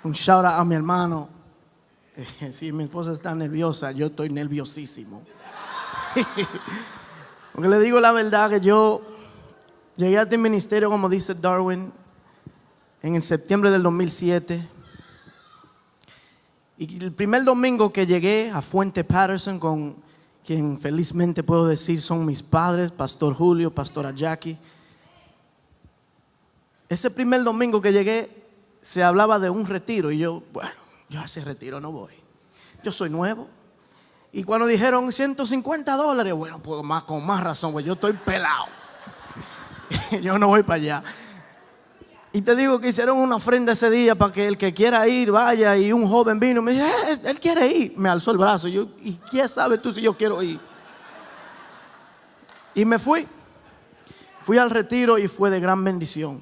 Un shout out a mi hermano. Si mi esposa está nerviosa, yo estoy nerviosísimo. Porque le digo la verdad que yo llegué a este ministerio, como dice Darwin, en el septiembre del 2007. Y el primer domingo que llegué a Fuente Patterson, con quien felizmente puedo decir son mis padres, Pastor Julio, Pastora Jackie. Ese primer domingo que llegué se hablaba de un retiro y yo a ese retiro no voy. Yo soy nuevo. Y cuando dijeron $150, bueno, pues con más razón, pues yo estoy pelado. Yo no voy para allá. Y te digo que hicieron una ofrenda ese día para que el que quiera ir vaya. Y un joven vino y me dijo, él quiere ir. Me alzó el brazo. ¿Y quién sabe tú si yo quiero ir? Y me fui. Fui al retiro y fue de gran bendición.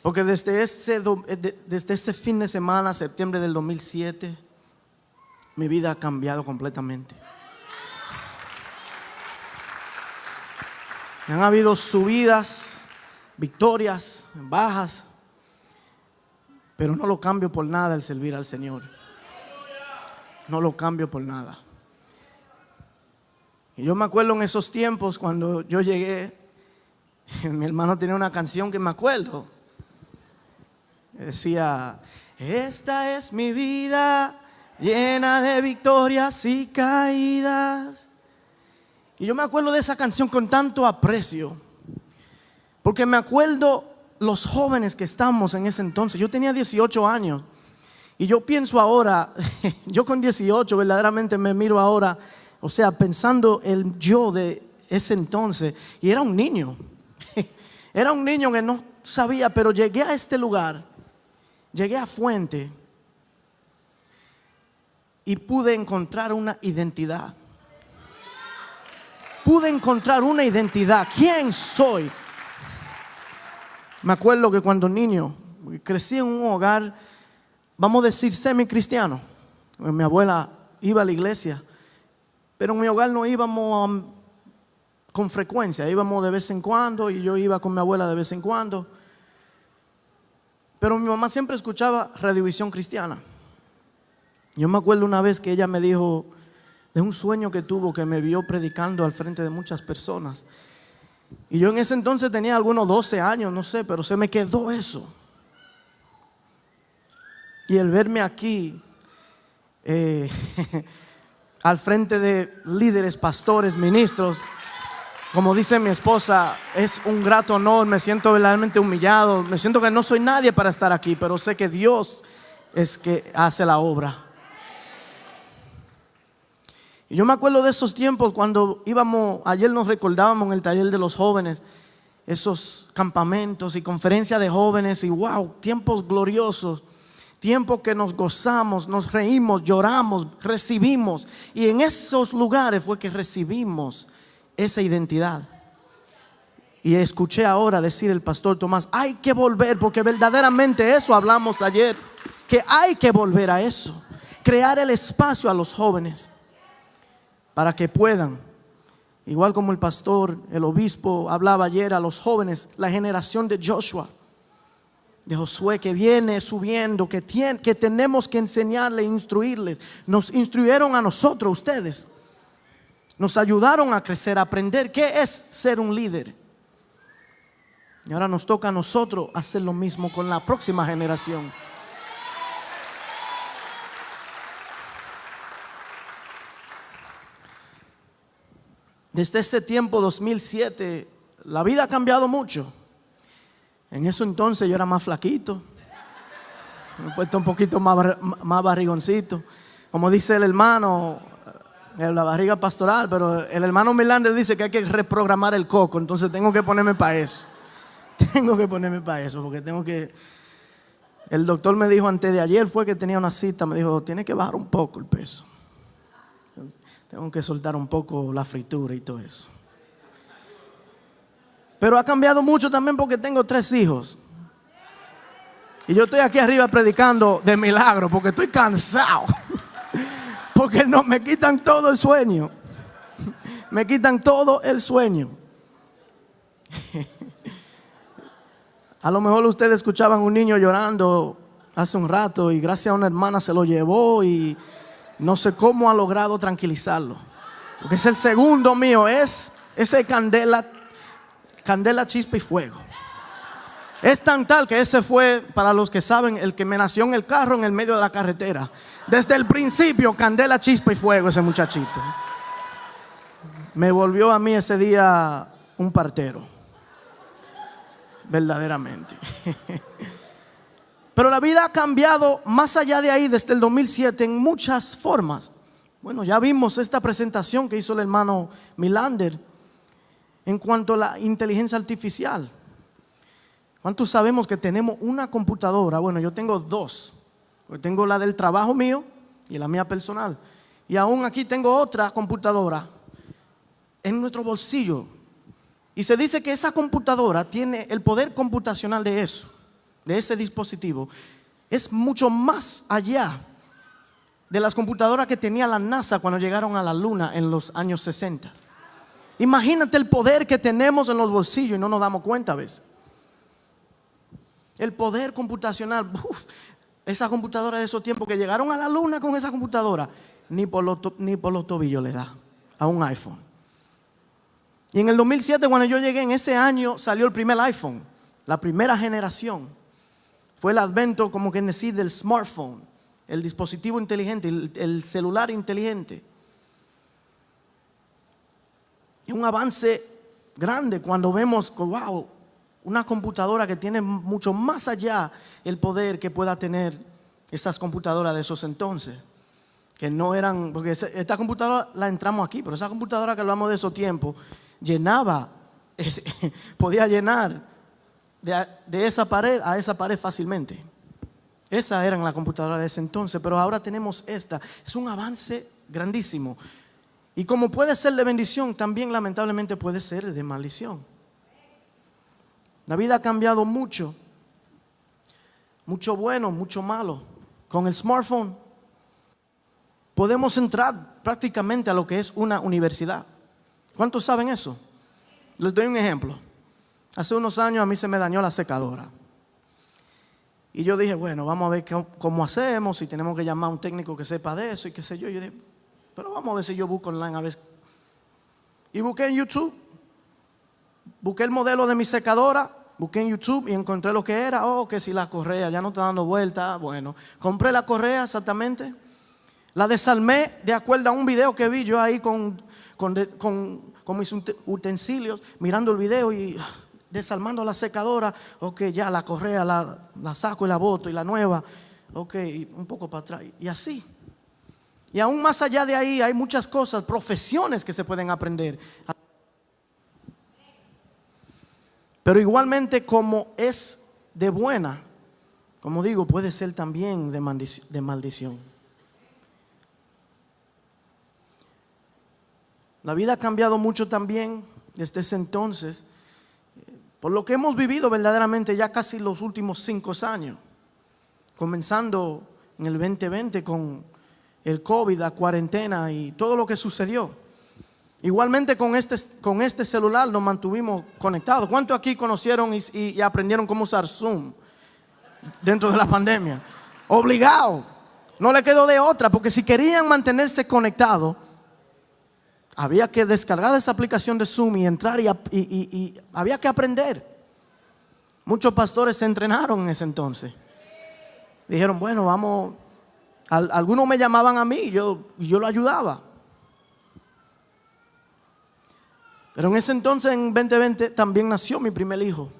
Porque desde ese fin de semana, septiembre del 2007, mi vida ha cambiado completamente. Han habido subidas, victorias, bajas, pero no lo cambio por nada el servir al Señor. No lo cambio por nada. Y yo me acuerdo en esos tiempos cuando yo llegué, mi hermano tenía una canción que me acuerdo. Decía, esta es mi vida llena de victorias y caídas. Y yo me acuerdo de esa canción con tanto aprecio, porque me acuerdo los jóvenes que estábamos en ese entonces. Yo tenía 18 años y yo pienso ahora, yo con 18 verdaderamente me miro ahora, o sea, pensando el yo de ese entonces, y era un niño. Era un niño que no sabía, pero llegué a este lugar, llegué a Fuente y pude encontrar una identidad. Pude encontrar una identidad. ¿Quién soy? Me acuerdo que cuando niño crecí en un hogar, vamos a decir semi-cristiano. Mi abuela iba a la iglesia, pero en mi hogar no íbamos con frecuencia. Íbamos de vez en cuando y yo iba con mi abuela de vez en cuando. Pero mi mamá siempre escuchaba Radiovisión Cristiana. Yo me acuerdo una vez que ella me dijo de un sueño que tuvo, que me vio predicando al frente de muchas personas. Y yo en ese entonces tenía algunos 12 años, no sé, pero se me quedó eso. Y el verme aquí, al frente de líderes, pastores, ministros, como dice mi esposa, es un grato honor. Me siento verdaderamente humillado. Me siento que no soy nadie para estar aquí, pero sé que Dios es que hace la obra. Y yo me acuerdo de esos tiempos cuando íbamos, ayer nos recordábamos en el taller de los jóvenes, esos campamentos y conferencias de jóvenes, y wow, tiempos gloriosos, tiempos que nos gozamos, nos reímos, lloramos, recibimos. Y en esos lugares fue que recibimos esa identidad. Y escuché ahora decir el pastor Tomás, hay que volver, porque verdaderamente eso hablamos ayer, que hay que volver a eso, crear el espacio a los jóvenes para que puedan, igual como el pastor, el obispo hablaba ayer a los jóvenes, la generación de Joshua, de Josué que viene subiendo, que tenemos que enseñarle, instruirles. Nos instruyeron a nosotros, ustedes. Nos ayudaron a crecer, a aprender qué es ser un líder. Y ahora nos toca a nosotros hacer lo mismo con la próxima generación. Desde ese tiempo, 2007, la vida ha cambiado mucho. En ese entonces yo era más flaquito, me he puesto un poquito más barrigoncito. Como dice el hermano, la barriga pastoral, pero el hermano Milán dice que hay que reprogramar el coco. Entonces tengo que ponerme para eso. Porque el doctor me dijo antes de ayer, fue que tenía una cita, me dijo, tiene que bajar un poco el peso. Tengo que soltar un poco la fritura y todo eso. Pero ha cambiado mucho también porque tengo 3 hijos. Y yo estoy aquí arriba predicando de milagro porque estoy cansado. Porque no, me quitan todo el sueño. Me quitan todo el sueño. A lo mejor ustedes escuchaban un niño llorando hace un rato y gracias a una hermana se lo llevó y no sé cómo ha logrado tranquilizarlo. Porque es el segundo mío, es ese candela, chispa y fuego. Es tan tal que ese fue, para los que saben, el que me nació en el carro en el medio de la carretera. Desde el principio, candela, chispa y fuego ese muchachito. Me volvió a mí ese día un partero. Verdaderamente. Pero la vida ha cambiado más allá de ahí desde el 2007 en muchas formas. Bueno, ya vimos esta presentación que hizo el hermano Milander en cuanto a la inteligencia artificial. ¿Cuántos sabemos que tenemos una computadora? Bueno, yo tengo dos. Tengo la del trabajo mío y la mía personal. Y aún aquí tengo otra computadora en nuestro bolsillo. Y se dice que esa computadora tiene el poder computacional de eso, de ese dispositivo. Es mucho más allá de las computadoras que tenía la NASA cuando llegaron a la luna en los años 60. Imagínate el poder que tenemos en los bolsillos y no nos damos cuenta a veces. El poder computacional. Esa computadora de esos tiempos que llegaron a la luna con esa computadora, ni por los tobillos le da a un iPhone. Y en el 2007, cuando yo llegué, en ese año salió el primer iPhone, la primera generación. Fue el advento, como que decir, del smartphone, el dispositivo inteligente, el celular inteligente. Es un avance grande cuando vemos, wow, una computadora que tiene mucho más allá el poder que pueda tener esas computadoras de esos entonces. Que no eran, porque esta computadora la entramos aquí, pero esa computadora que hablamos de esos tiempos, llenaba, podía llenar de esa pared a esa pared fácilmente. Esas eran las computadoras de ese entonces, pero ahora tenemos esta. Es un avance grandísimo. Y como puede ser de bendición, también lamentablemente puede ser de maldición. La vida ha cambiado mucho. Mucho bueno, mucho malo. Con el smartphone podemos entrar prácticamente a lo que es una universidad. ¿Cuántos saben eso? Les doy un ejemplo. Hace unos años a mí se me dañó la secadora. Y yo dije, bueno, vamos a ver cómo hacemos, si tenemos que llamar a un técnico que sepa de eso y qué sé yo. Yo dije, pero vamos a ver si yo busco online a ver. Y busqué en YouTube. Busqué el modelo de mi secadora. Busqué en YouTube y encontré lo que era. Que si la correa ya no está dando vuelta. Bueno, compré la correa exactamente. La desarmé de acuerdo a un video que vi yo ahí con mis utensilios, mirando el video y desarmando la secadora. Ya la correa la saco y la boto y la nueva. Un poco para atrás. Y así. Y aún más allá de ahí hay muchas cosas, profesiones que se pueden aprender. Pero igualmente, como es de buena, como digo, puede ser también de maldición. La vida ha cambiado mucho también desde ese entonces, por lo que hemos vivido verdaderamente ya casi los últimos 5 años, comenzando en el 2020 con el COVID, la cuarentena y todo lo que sucedió. Igualmente con este celular nos mantuvimos conectados. ¿Cuántos aquí conocieron y aprendieron cómo usar Zoom dentro de la pandemia? Obligado. No le quedó de otra, porque si querían mantenerse conectados, había que descargar esa aplicación de Zoom y entrar y había que aprender. Muchos pastores se entrenaron en ese entonces. Dijeron, bueno, vamos. Algunos me llamaban a mí y yo lo ayudaba. Pero en ese entonces, en 2020, también nació mi primer hijo.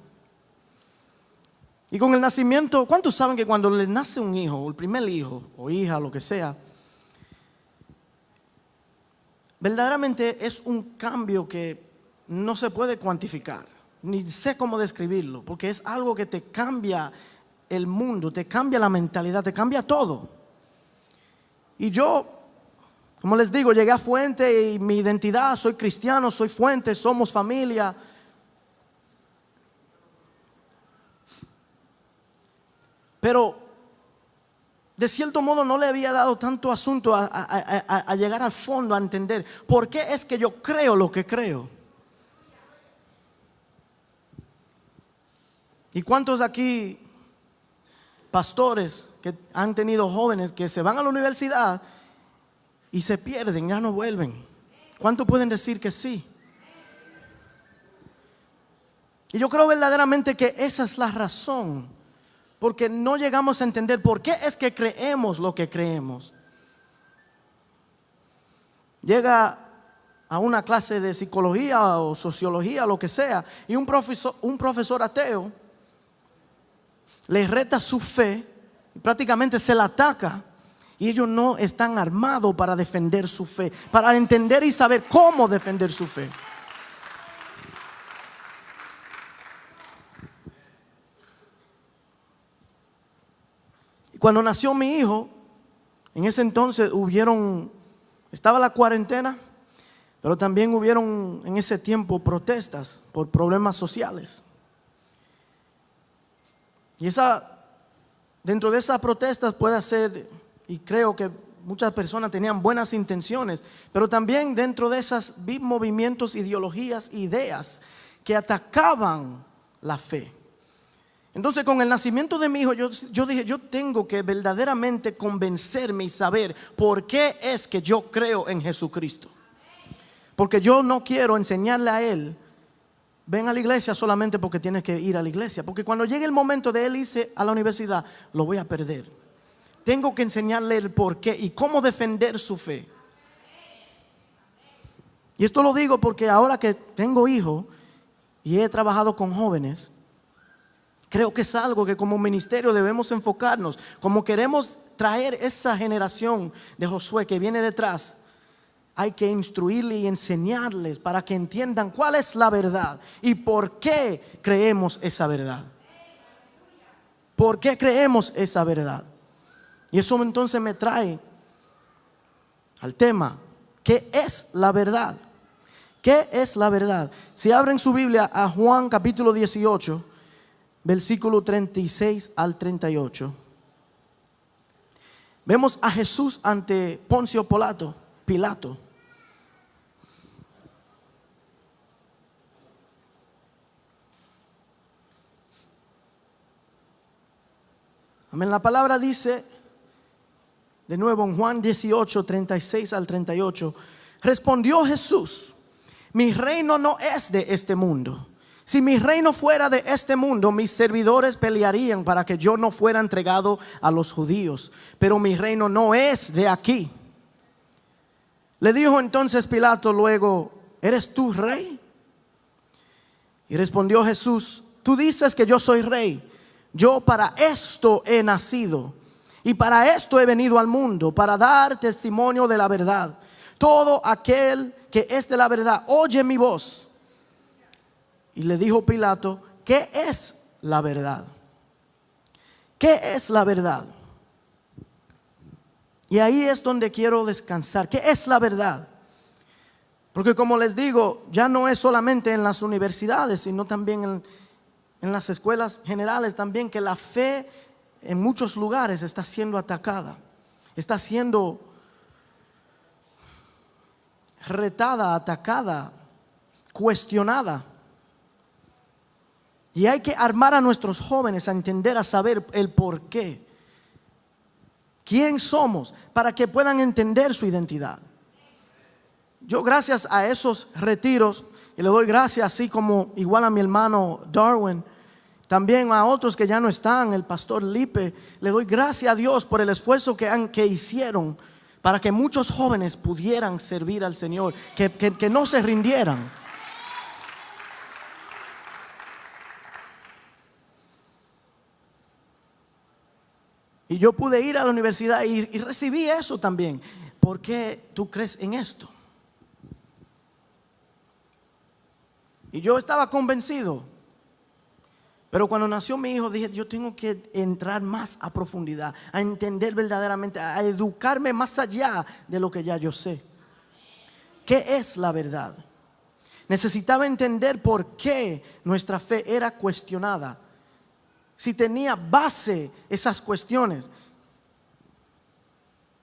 Y con el nacimiento, ¿cuántos saben que cuando les nace un hijo, o el primer hijo, o hija, lo que sea, verdaderamente es un cambio que no se puede cuantificar, ni sé cómo describirlo, porque es algo que te cambia el mundo, te cambia la mentalidad, te cambia todo. Y yo, como les digo, llegué a Fuente y mi identidad, soy cristiano, soy Fuente, somos familia. Pero de cierto modo no le había dado tanto asunto a llegar al fondo, a entender por qué es que yo creo lo que creo. ¿Y cuántos aquí, pastores, que han tenido jóvenes que se van a la universidad y se pierden, ya no vuelven? ¿Cuántos pueden decir que sí? Y yo creo verdaderamente que esa es la razón, porque no llegamos a entender por qué es que creemos lo que creemos. Llega a una clase de psicología o sociología, lo que sea, y un profesor ateo les reta su fe y prácticamente se la ataca, y ellos no están armados para defender su fe, para entender y saber cómo defender su fe. Y cuando nació mi hijo, en ese entonces estaba la cuarentena, pero también hubieron en ese tiempo protestas por problemas sociales. Y dentro de esas protestas puede ser, y creo que muchas personas tenían buenas intenciones, pero también dentro de esos movimientos, ideologías, ideas que atacaban la fe. Entonces, con el nacimiento de mi hijo, yo dije, yo tengo que verdaderamente convencerme y saber por qué es que yo creo en Jesucristo. Porque yo no quiero enseñarle a él, ven a la iglesia solamente porque tienes que ir a la iglesia. Porque cuando llegue el momento de él irse a la universidad, lo voy a perder. Tengo que enseñarle el por qué y cómo defender su fe. Y esto lo digo porque ahora que tengo hijos y he trabajado con jóvenes, creo que es algo que como ministerio debemos enfocarnos. Como queremos traer esa generación de Josué que viene detrás, hay que instruirles y enseñarles para que entiendan cuál es la verdad y por qué creemos esa verdad. ¿Por qué creemos esa verdad? Y eso entonces me trae al tema, ¿qué es la verdad? ¿Qué es la verdad? Si abren su Biblia a Juan capítulo 18, versículo 36 al 38. Vemos a Jesús ante Poncio Pilato. Amén. La palabra dice, de nuevo en Juan 18, 36 al 38. Respondió Jesús: mi reino no es de este mundo. Si mi reino fuera de este mundo, mis servidores pelearían para que yo no fuera entregado a los judíos. Pero mi reino no es de aquí. Le dijo entonces Pilato luego: ¿eres tú rey? Y respondió Jesús: tú dices que yo soy rey. Yo para esto he nacido y para esto he venido al mundo, para dar testimonio de la verdad. Todo aquel que es de la verdad oye mi voz. Y le dijo Pilato: ¿qué es la verdad? ¿Qué es la verdad? Y ahí es donde quiero descansar. ¿Qué es la verdad? Porque como les digo, ya no es solamente en las universidades, sino también en las escuelas generales también, que la fe en muchos lugares está siendo atacada, está siendo retada, atacada, cuestionada. Y hay que armar a nuestros jóvenes a entender, a saber el por qué. ¿Quién somos? Para que puedan entender su identidad. Yo, gracias a esos retiros, y le doy gracias, así como igual a mi hermano Darwin, también a otros que ya no están, el pastor Lipe, le doy gracias a Dios por el esfuerzo que hicieron para que muchos jóvenes pudieran servir al Señor, que no se rindieran. Y yo pude ir a la universidad y recibí eso también. ¿Por qué tú crees en esto? Y yo estaba convencido. Pero cuando nació mi hijo dije, yo tengo que entrar más a profundidad, a entender verdaderamente, a educarme más allá de lo que ya yo sé. ¿Qué es la verdad? Necesitaba entender por qué nuestra fe era cuestionada. Si tenía base esas cuestiones,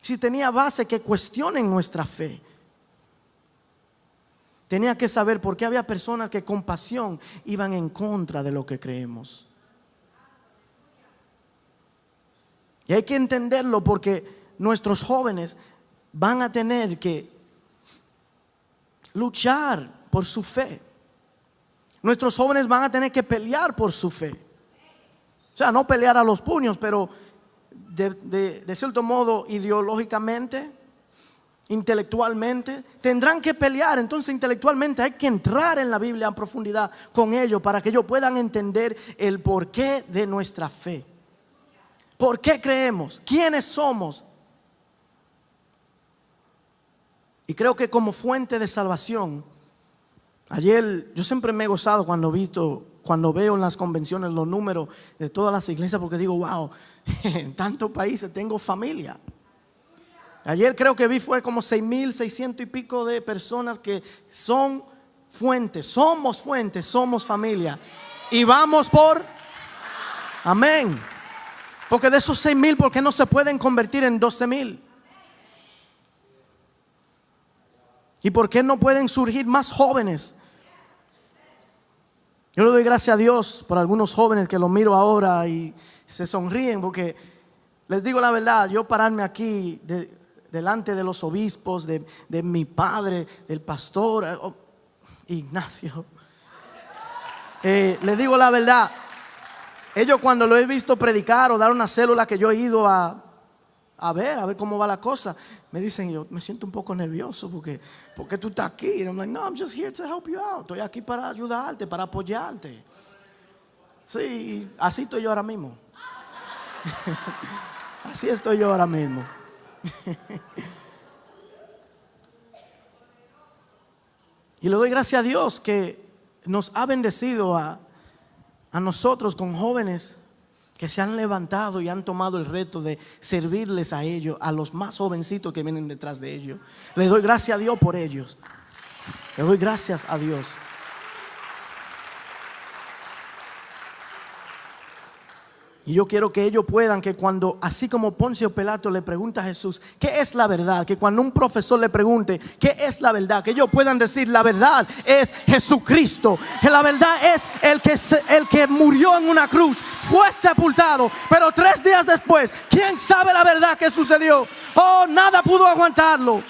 si tenía base que cuestionen nuestra fe. Tenía que saber por qué había personas que con pasión iban en contra de lo que creemos. Y hay que entenderlo porque nuestros jóvenes van a tener que luchar por su fe. Nuestros jóvenes van a tener que pelear por su fe. O sea, no pelear a los puños, pero de cierto modo ideológicamente, intelectualmente, tendrán que pelear. Entonces intelectualmente hay que entrar en la Biblia en profundidad con ellos para que ellos puedan entender el porqué de nuestra fe. ¿Por qué creemos? ¿Quiénes somos? Y creo que como fuente de salvación, ayer yo siempre me he gozado cuando veo en las convenciones los números de todas las iglesias, porque digo, wow, en tantos países tengo familia. Ayer creo que vi fue como 6,600 y pico de personas que son fuentes, somos familia. Y vamos por amén. Porque de esos 6,000, ¿por qué no se pueden convertir en 12,000? ¿Y por qué no pueden surgir más jóvenes? Yo le doy gracias a Dios por algunos jóvenes que los miro ahora y se sonríen, porque les digo la verdad, yo pararme aquí delante de los obispos, de mi padre, del pastor Ignacio, les digo la verdad, ellos cuando lo he visto predicar o dar una célula que yo he ido a ver cómo va la cosa, me dicen, yo me siento un poco nervioso porque tú estás aquí. And I'm like, no, I'm just here to help you out. Estoy aquí para ayudarte, para apoyarte. Sí, así estoy yo ahora mismo. Así estoy yo ahora mismo. Y le doy gracias a Dios que nos ha bendecido a nosotros con jóvenes que se han levantado y han tomado el reto de servirles a ellos, a los más jovencitos que vienen detrás de ellos. Le doy gracias a Dios por ellos. Le doy gracias a Dios. Y yo quiero que ellos puedan, que cuando, así como Poncio Pilato le pregunta a Jesús, ¿qué es la verdad? Que cuando un profesor le pregunte, ¿qué es la verdad? Que ellos puedan decir, la verdad es Jesucristo. Que la verdad es el que murió en una cruz, fue sepultado, pero 3 días después, ¿quién sabe la verdad que sucedió? Oh, nada pudo aguantarlo.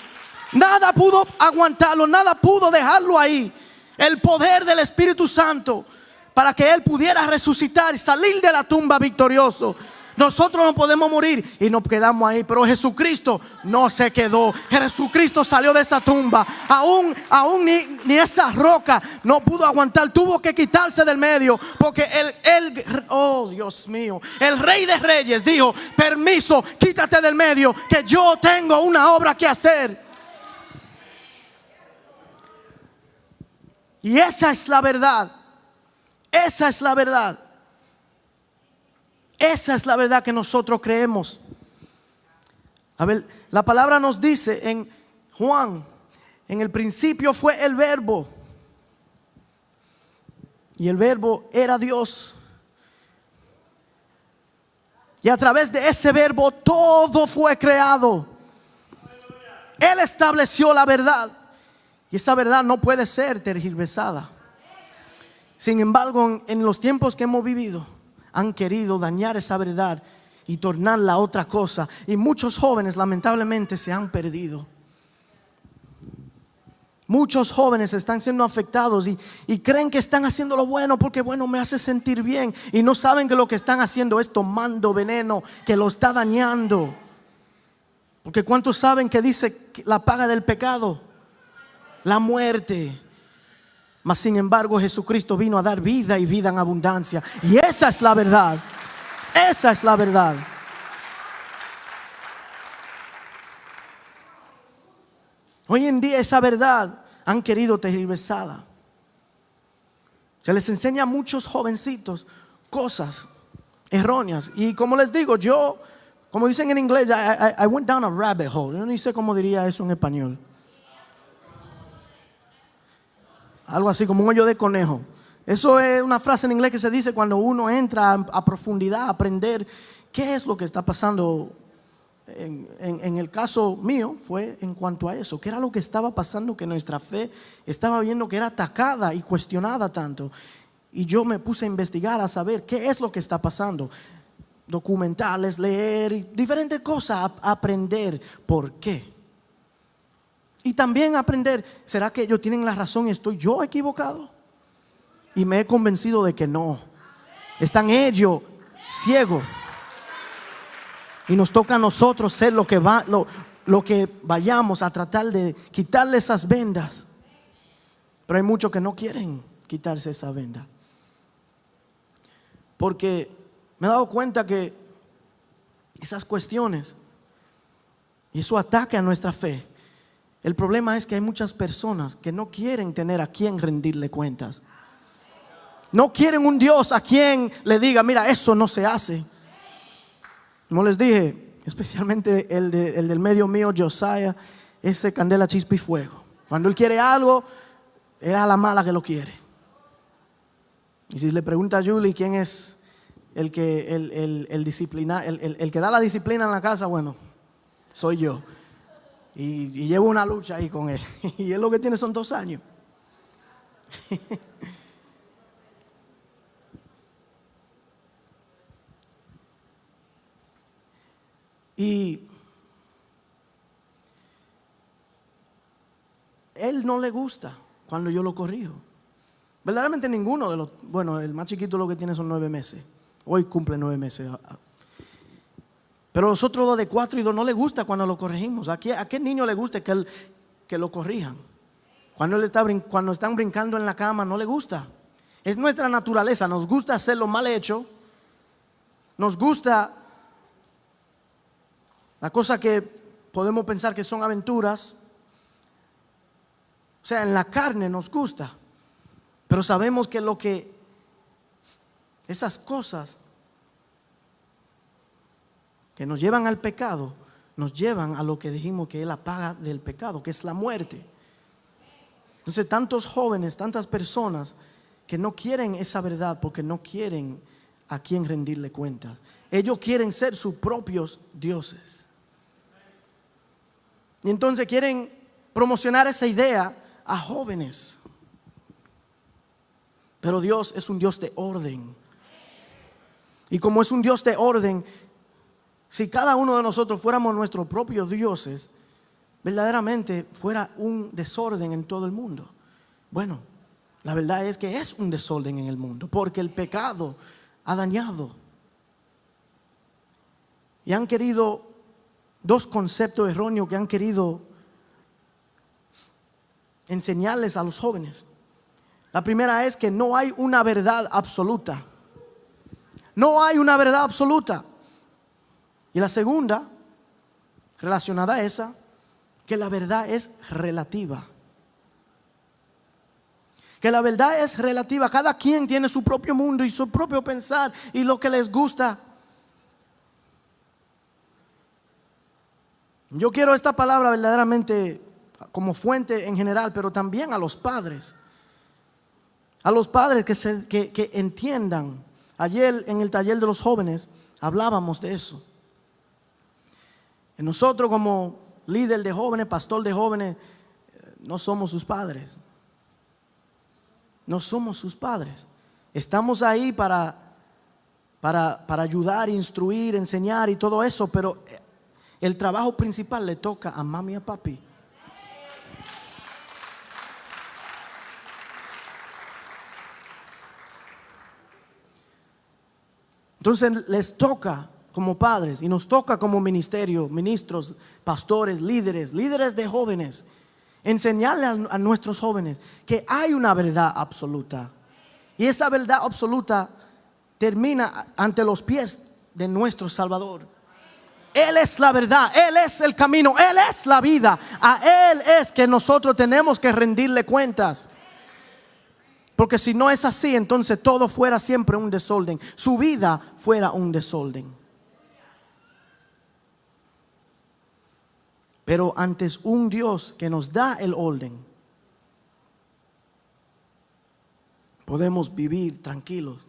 Nada pudo aguantarlo, nada pudo dejarlo ahí. El poder del Espíritu Santo para que Él pudiera resucitar y salir de la tumba victorioso. Nosotros no podemos morir y nos quedamos ahí, pero Jesucristo no se quedó. Jesucristo salió de esa tumba. Aún ni esa roca no pudo aguantar. Tuvo que quitarse del medio, porque oh Dios mío, el Rey de Reyes dijo, permiso, quítate del medio, que yo tengo una obra que hacer. Y esa es la verdad. Esa es la verdad. Esa es la verdad que nosotros creemos. A ver, la palabra nos dice en Juan, en el principio fue el Verbo, y el Verbo era Dios. Y a través de ese Verbo todo fue creado. Él estableció la verdad, y esa verdad no puede ser tergiversada. Sin embargo, en los tiempos que hemos vivido, han querido dañar esa verdad y tornarla a otra cosa. Y muchos jóvenes lamentablemente se han perdido. Muchos jóvenes están siendo afectados y creen que están haciendo lo bueno porque bueno me hace sentir bien. Y no saben que lo que están haciendo es tomando veneno que lo está dañando. Porque ¿cuántos saben que dice la paga del pecado? La muerte. Mas sin embargo Jesucristo vino a dar vida y vida en abundancia. Y esa es la verdad. Esa es la verdad. Hoy en día esa verdad han querido tergiversada. Se les enseña a muchos jovencitos cosas erróneas. Y como les digo, yo, como dicen en inglés, I went down a rabbit hole. Yo no sé cómo diría eso en español. Algo así como un hoyo de conejo. Eso es una frase en inglés que se dice cuando uno entra a profundidad, a aprender qué es lo que está pasando. En el caso mío fue en cuanto a eso. ¿Qué era lo que estaba pasando? Que nuestra fe estaba viendo que era atacada y cuestionada tanto. Y yo me puse a investigar, a saber qué es lo que está pasando. documentales, leer, y diferentes cosas, aprender por qué. Y también aprender, ¿será que ellos tienen la razón y estoy yo equivocado? Y me he convencido de que no. Están ellos ciegos. Y nos toca a nosotros ser lo que vayamos a tratar de quitarle esas vendas. Pero hay muchos que no quieren quitarse esa venda. Porque me he dado cuenta que esas cuestiones y eso ataque a nuestra fe. El problema es que hay muchas personas que no quieren tener a quien rendirle cuentas. No quieren un Dios a quien le diga, mira, eso no se hace. Como les dije, especialmente el del medio mío, Josiah, ese candela, chispa y fuego. Cuando él quiere algo, es a la mala que lo quiere. Y si le pregunta a Julie quién es el que da la disciplina en la casa, bueno, soy yo. Y llevo una lucha ahí con él. Y él lo que tiene son 2 años. Y él no le gusta cuando yo lo corrijo. Verdaderamente ninguno de los, bueno, el más chiquito lo que tiene son 9 meses. Hoy cumple 9 meses. Pero los otros 2 de 4 y 2 no le gusta cuando lo corregimos. ¿A qué niño le gusta que lo corrijan? Cuando están brincando en la cama no le gusta. Es nuestra naturaleza. Nos gusta hacerlo mal hecho. Nos gusta la cosa que podemos pensar que son aventuras. O sea, en la carne nos gusta. Pero sabemos que esas cosas que nos llevan al pecado, nos llevan a lo que dijimos que es la paga del pecado, que es la muerte. Entonces tantos jóvenes, tantas personas que no quieren esa verdad porque no quieren a quien rendirle cuentas. Ellos quieren ser sus propios dioses. Y entonces quieren promocionar esa idea a jóvenes. Pero Dios es un Dios de orden. Y como es un Dios de orden, si cada uno de nosotros fuéramos nuestros propios dioses, verdaderamente fuera un desorden en todo el mundo. Bueno, la verdad es que es un desorden en el mundo, porque el pecado ha dañado. Y han querido 2 conceptos erróneos que han querido enseñarles a los jóvenes. La primera es que no hay una verdad absoluta. No hay una verdad absoluta. Y la segunda, relacionada a esa, que la verdad es relativa. Que la verdad es relativa. Cada quien tiene su propio mundo y su propio pensar y lo que les gusta. Yo quiero esta palabra verdaderamente como fuente en general, pero también a los padres. A los padres que entiendan. Ayer en el taller de los jóvenes hablábamos de eso. Nosotros como líder de jóvenes, pastor de jóvenes, no somos sus padres. No somos sus padres. Estamos ahí para ayudar, instruir, enseñar y todo eso, pero el trabajo principal le toca a mami y a papi. Entonces les toca como padres y nos toca como ministerio, ministros, pastores, líderes de jóvenes, enseñarle a nuestros jóvenes que hay una verdad absoluta. Y esa verdad absoluta termina ante los pies de nuestro Salvador. Él es la verdad, Él es el camino, Él es la vida. A Él es que nosotros tenemos que rendirle cuentas. Porque si no es así, entonces todo fuera siempre un desorden. Su vida fuera un desorden. Pero antes un Dios que nos da el orden, podemos vivir tranquilos.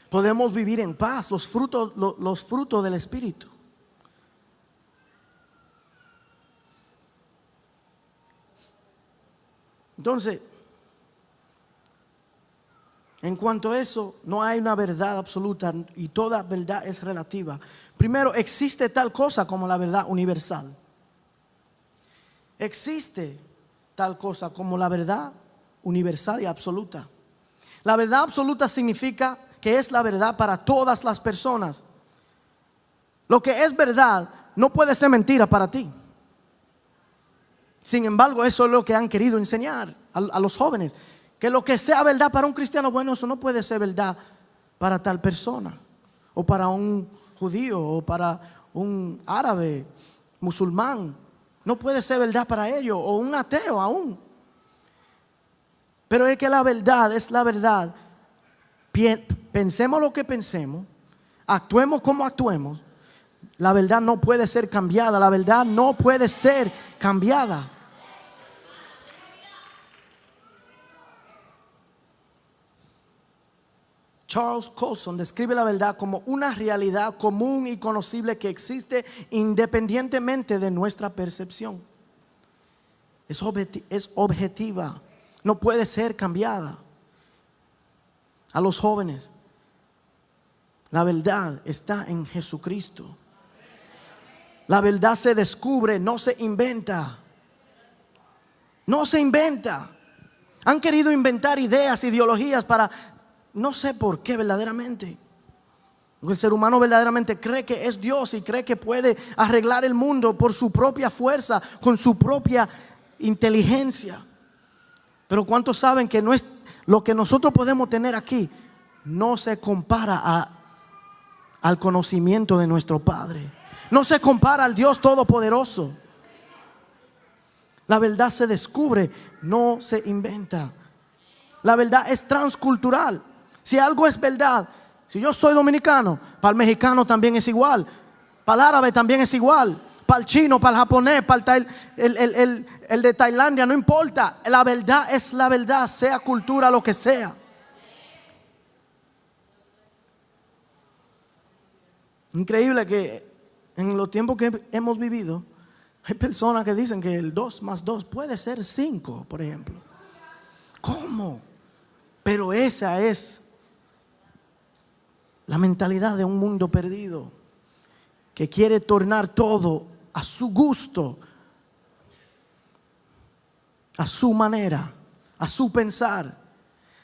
Podemos vivir en paz, los frutos del Espíritu. Entonces, En cuanto a eso, no hay una verdad absoluta y toda verdad es relativa. Primero, existe tal cosa como la verdad universal. Existe tal cosa como la verdad universal y absoluta. La verdad absoluta significa que es la verdad para todas las personas. Lo que es verdad no puede ser mentira para ti. Sin embargo, eso es lo que han querido enseñar a los jóvenes. Que lo que sea verdad para un cristiano, bueno, eso no puede ser verdad para tal persona, o para un judío, o para un árabe, musulmán. No puede ser verdad para ellos, o un ateo aún. Pero es que la verdad es la verdad. Pensemos lo que pensemos, actuemos como actuemos. La verdad no puede ser cambiada. La verdad no puede ser cambiada. Charles Colson describe la verdad como una realidad común y conocible que existe independientemente de nuestra percepción. Es objetiva, no puede ser cambiada. A los jóvenes, la verdad está en Jesucristo. La verdad se descubre, no se inventa. No se inventa. Han querido inventar ideas, ideologías para... No sé por qué verdaderamente. El ser humano verdaderamente cree que es Dios y cree que puede arreglar el mundo por su propia fuerza, con su propia inteligencia. Pero ¿cuántos saben que no es, lo que nosotros podemos tener aquí no se compara al conocimiento de nuestro Padre? No se compara al Dios Todopoderoso. La verdad se descubre, no se inventa. La verdad es transcultural. Si algo es verdad, si yo soy dominicano, para el mexicano también es igual, para el árabe también es igual, para el chino, para el japonés, para el de Tailandia, no importa. La verdad es la verdad, sea cultura lo que sea. Increíble que en los tiempos que hemos vivido hay personas que dicen que el 2 más 2 puede ser 5, por ejemplo. ¿Cómo? Pero esa es la mentalidad de un mundo perdido que quiere tornar todo a su gusto, a su manera, a su pensar.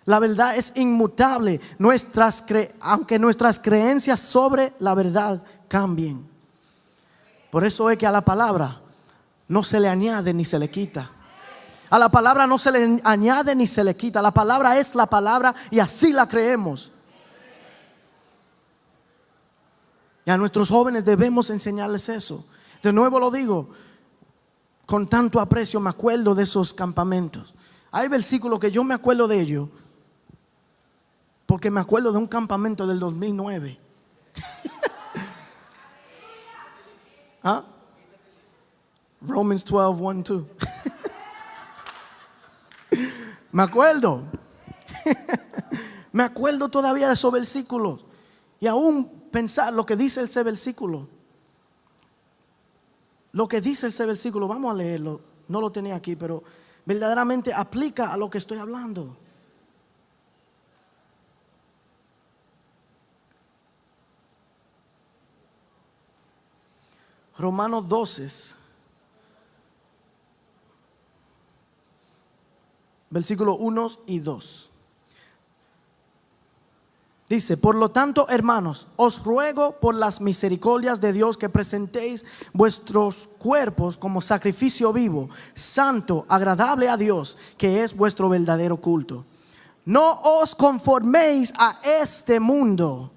La verdad es inmutable, aunque nuestras creencias sobre la verdad cambien. Por eso es que a la palabra no se le añade ni se le quita. A la palabra no se le añade ni se le quita. La palabra es la palabra y así la creemos. Y a nuestros jóvenes debemos enseñarles eso. De nuevo lo digo, con tanto aprecio me acuerdo de esos campamentos. Hay versículos que yo me acuerdo de ellos porque me acuerdo de un campamento del 2009. ¿Ah? Romans 12, 1, 2. Me acuerdo. Me acuerdo todavía de esos versículos. Y aún pensar lo que dice ese versículo. Lo que dice ese versículo, vamos a leerlo. No lo tenía aquí, pero verdaderamente aplica a lo que estoy hablando. Romanos 12, versículos 1 y 2. Dice: por lo tanto, hermanos, os ruego por las misericordias de Dios que presentéis vuestros cuerpos como sacrificio vivo, santo, agradable a Dios, que es vuestro verdadero culto. No os conforméis a este mundo,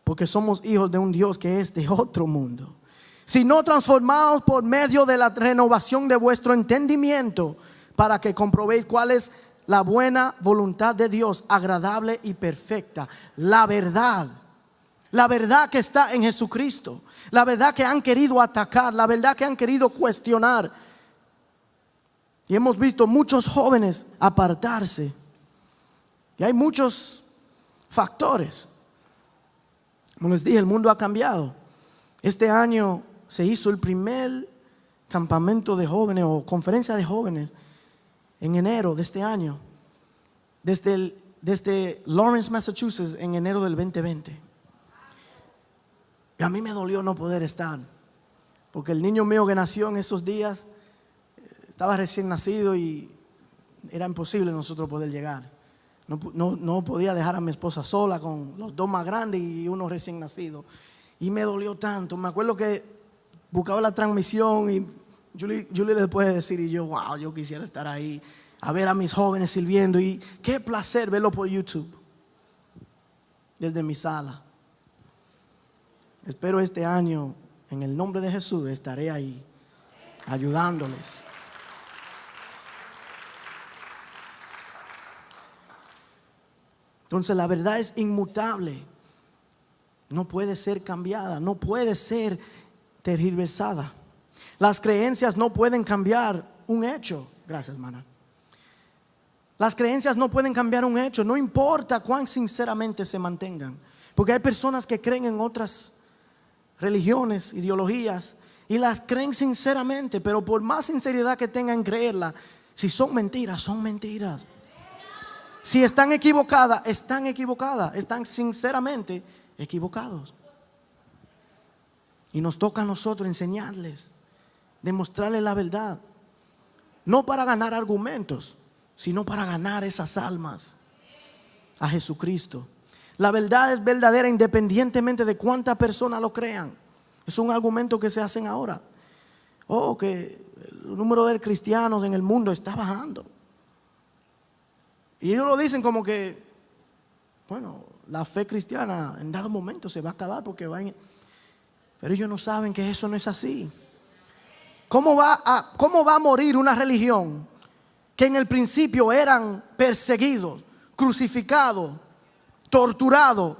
porque somos hijos de un Dios que es de otro mundo, sino transformaos por medio de la renovación de vuestro entendimiento, para que comprobéis cuál es la buena voluntad de Dios, agradable y perfecta. La verdad que está en Jesucristo, la verdad que han querido atacar, la verdad que han querido cuestionar. Y hemos visto muchos jóvenes apartarse. Y hay muchos factores. Como les dije, el mundo ha cambiado. Este año se hizo el primer campamento de jóvenes o conferencia de jóvenes en enero de este año. Desde desde Lawrence, Massachusetts, en enero del 2020. Y a mí me dolió no poder estar, porque el niño mío que nació en esos días estaba recién nacido y era imposible nosotros poder llegar. No podía dejar a mi esposa sola con los dos más grandes y uno recién nacido. Y me dolió tanto. Me acuerdo que buscaba la transmisión y Julie le puede decir, y yo, wow, yo quisiera estar ahí a ver a mis jóvenes sirviendo. Y qué placer verlo por YouTube desde mi sala. Espero este año, en el nombre de Jesús, estaré ahí ayudándoles. Entonces la verdad es inmutable. No puede ser cambiada, no puede ser tergiversada. Las creencias no pueden cambiar un hecho. Gracias, hermana. Las creencias no pueden cambiar un hecho, no importa cuán sinceramente se mantengan. Porque hay personas que creen en otras religiones, ideologías, y las creen sinceramente, pero por más sinceridad que tengan en creerla, si son mentiras, son mentiras. Si están equivocadas, están sinceramente equivocados. Y nos toca a nosotros enseñarles, demostrarles la verdad, no para ganar argumentos, sino para ganar esas almas a Jesucristo. La verdad es verdadera independientemente de cuántas personas lo crean. Es un argumento que se hacen ahora. Que el número de cristianos en el mundo está bajando. Y ellos lo dicen como que, bueno, la fe cristiana en dado momento se va a acabar porque pero ellos no saben que eso no es así. ¿Cómo va a morir una religión que en el principio eran perseguidos, crucificados, torturados,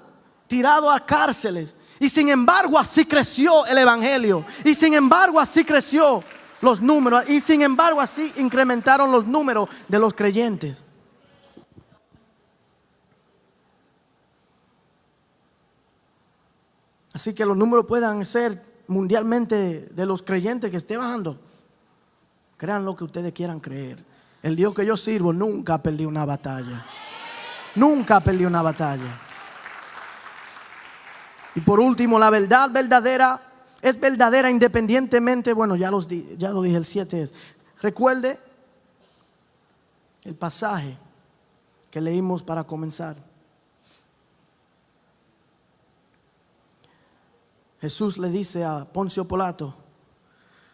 tirados a cárceles? Y sin embargo así creció el evangelio. Y sin embargo así creció los números. Y sin embargo así incrementaron los números de los creyentes. Así que los números puedan ser mundialmente de los creyentes que esté bajando. Crean lo que ustedes quieran creer. El Dios que yo sirvo nunca perdió una batalla. Nunca perdió una batalla. Y por último, la verdad verdadera es verdadera independientemente. Bueno, ya lo dije, el 7 es. Recuerde el pasaje que leímos para comenzar. Jesús le dice a Poncio Pilato: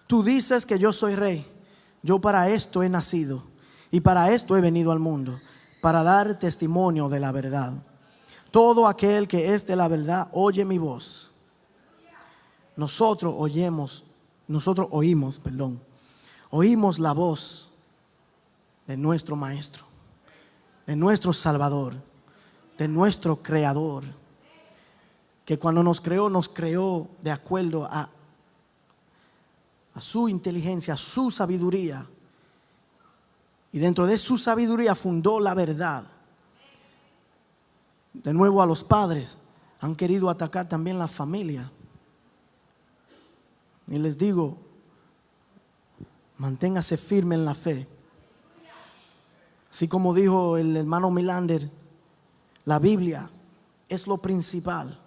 tú dices que yo soy rey. Yo para esto he nacido y para esto he venido al mundo, para dar testimonio de la verdad. Todo aquel que es de la verdad oye mi voz. Nosotros oímos la voz de nuestro Maestro, de nuestro Salvador, de nuestro Creador, que cuando nos creó de acuerdo a su inteligencia, a su sabiduría. Y dentro de su sabiduría fundó la verdad. De nuevo, a los padres han querido atacar también la familia. Y les digo, manténgase firme en la fe. Así como dijo el hermano Milander, la Biblia es lo principal.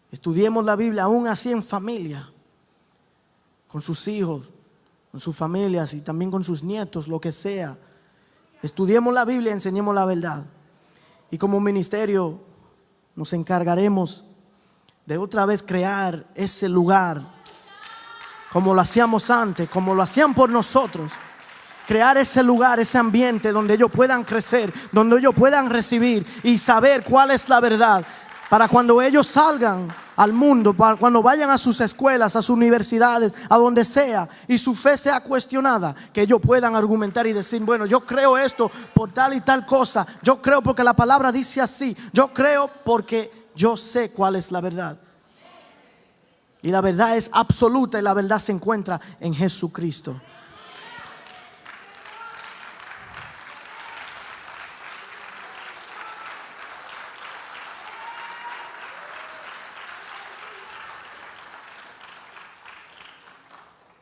Estudiemos la Biblia aún así en familia, con sus hijos, con sus familias y también con sus nietos, lo que sea. Estudiemos la Biblia y enseñemos la verdad. Y como ministerio nos encargaremos de otra vez crear ese lugar, como lo hacíamos antes, como lo hacían por nosotros. Crear ese lugar, ese ambiente donde ellos puedan crecer, donde ellos puedan recibir y saber cuál es la verdad. Para cuando ellos salgan al mundo, para cuando vayan a sus escuelas, a sus universidades, a donde sea, y su fe sea cuestionada, que ellos puedan argumentar y decir: bueno, yo creo esto por tal y tal cosa. Yo creo porque la palabra dice así. Yo creo porque yo sé cuál es la verdad. Y la verdad es absoluta y la verdad se encuentra en Jesucristo.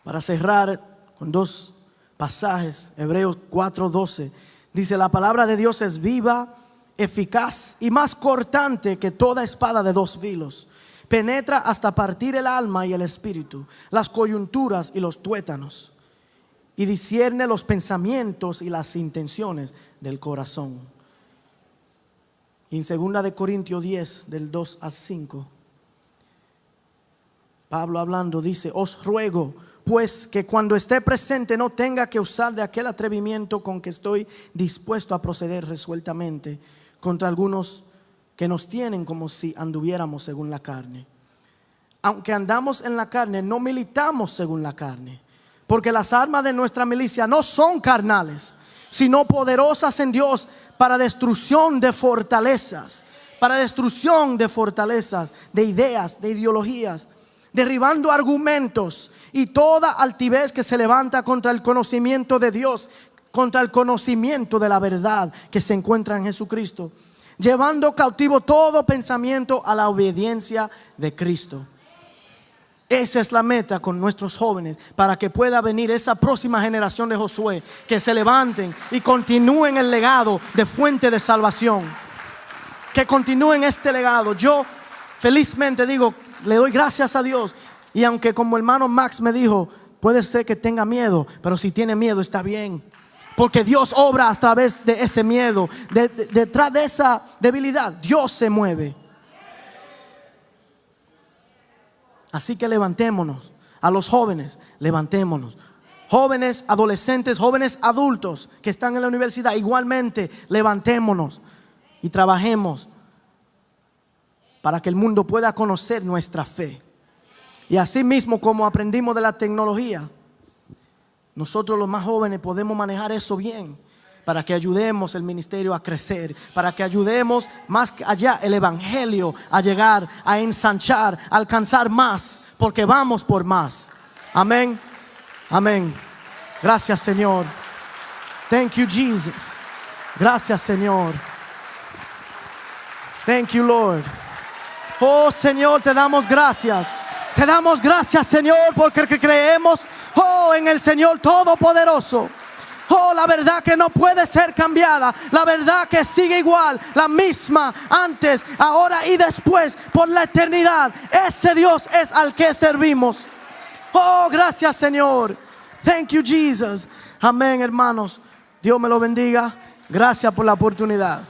Para cerrar con dos pasajes, Hebreos 4:12 Dice, la palabra de Dios es viva, eficaz y más cortante que toda espada de dos filos. Penetra hasta partir el alma y el espíritu, las coyunturas y los tuétanos, y discierne los pensamientos y las intenciones del corazón. Y en 2 de Corintios 10, del 2 al 5, Pablo hablando dice, os ruego pues que cuando esté presente no tenga que usar de aquel atrevimiento con que estoy dispuesto a proceder resueltamente contra algunos que nos tienen como si anduviéramos según la carne. Aunque andamos en la carne, no militamos según la carne, porque las armas de nuestra milicia no son carnales, sino poderosas en Dios para destrucción de fortalezas, de ideas, de ideologías, derribando argumentos y toda altivez que se levanta contra el conocimiento de Dios, contra el conocimiento de la verdad que se encuentra en Jesucristo, llevando cautivo todo pensamiento a la obediencia de Cristo. Esa es la meta con nuestros jóvenes, para que pueda venir esa próxima generación de Josué, que se levanten y continúen el legado de Fuente de Salvación, que continúen este legado. Yo felizmente digo, le doy gracias a Dios. Y aunque como hermano Max me dijo, puede ser que tenga miedo, pero si tiene miedo está bien, porque Dios obra a través de ese miedo. Detrás de esa debilidad Dios se mueve. Así que levantémonos. A los jóvenes, levantémonos. Jóvenes adolescentes, jóvenes adultos que están en la universidad, igualmente levantémonos y trabajemos para que el mundo pueda conocer nuestra fe. Y así mismo como aprendimos de la tecnología, nosotros los más jóvenes podemos manejar eso bien, para que ayudemos el ministerio a crecer, para que ayudemos más allá el evangelio a llegar, a ensanchar, a alcanzar más, porque vamos por más. Amén, amén. Gracias, Señor. Thank you, Jesus. Gracias, Señor. Thank you, Lord. Oh, Señor, te damos gracias. Te damos gracias, Señor, porque creemos, en el Señor Todopoderoso. La verdad que no puede ser cambiada, la verdad que sigue igual, la misma antes, ahora y después, por la eternidad. Ese Dios es al que servimos. Gracias, Señor. Thank you, Jesus. Amén, hermanos. Dios me lo bendiga. Gracias por la oportunidad.